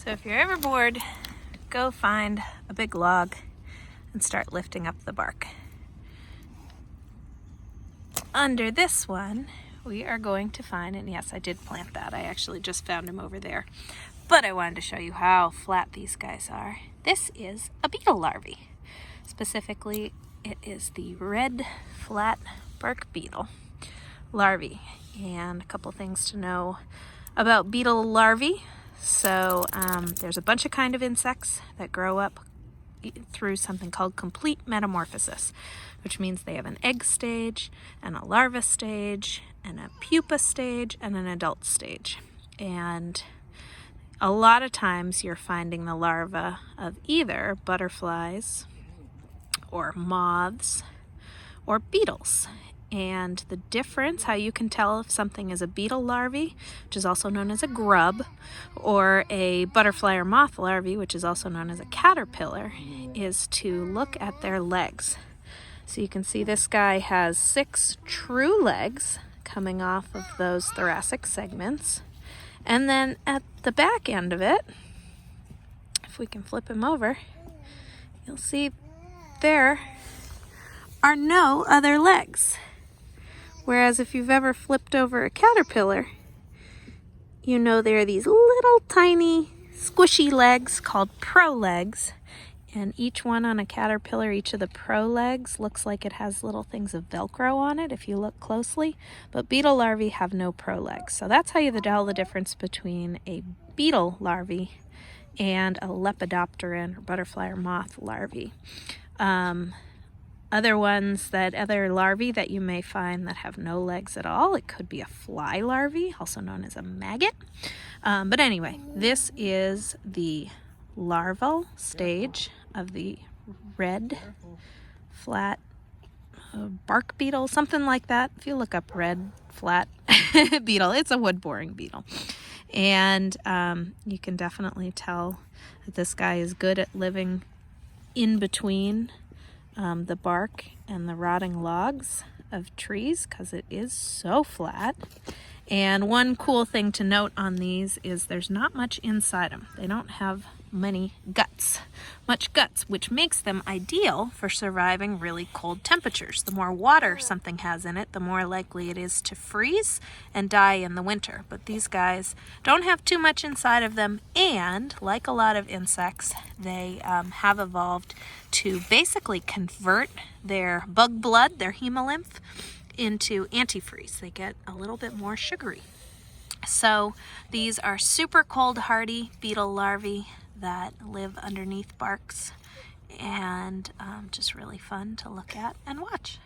So if you're ever bored, go find a big log and start lifting up the bark. Under this one, we are going to find, and yes, I did plant that. I actually just found him over there. But I wanted to show you how flat these guys are. This is a beetle larvae. Specifically, it is the red flat bark beetle larvae. And a couple things to know about beetle larvae. So there's a bunch of kind of insects that grow up through something called complete metamorphosis, which means they have an egg stage and a larva stage and a pupa stage and an adult stage. And a lot of times you're finding the larva of either butterflies or moths or beetles. And the difference, how you can tell if something is a beetle larvae, which is also known as a grub, or a butterfly or moth larvae, which is also known as a caterpillar, is to look at their legs. So you can see this guy has 6 true legs coming off of those thoracic segments. And then at the back end of it, if we can flip him over, you'll see there are no other legs. Whereas if you've ever flipped over a caterpillar, you know there are these little tiny squishy legs called prolegs. And each one on a caterpillar, each of the prolegs looks like it has little things of Velcro on it if you look closely. But beetle larvae have no prolegs. So that's how you tell the difference between a beetle larvae and a lepidopteran or butterfly or moth larvae. Other larvae that you may find that have no legs at all, it could be a fly larvae, also known as a maggot. But anyway, this is the larval stage of the red flat bark beetle, something like that. If you look up red flat beetle, it's a wood-boring beetle. And you can definitely tell that this guy is good at living in between the bark and the rotting logs of trees because it is so flat. And one cool thing to note on these is there's not much inside them. They don't have much guts, which makes them ideal for surviving really cold temperatures. The more water something has in it, the more likely it is to freeze and die in the winter. But these guys don't have too much inside of them, and like a lot of insects, they have evolved to basically convert their bug blood, their hemolymph, into antifreeze. They get a little bit more sugary. So these are super cold hardy beetle larvae that live underneath barks, and just really fun to look at and watch.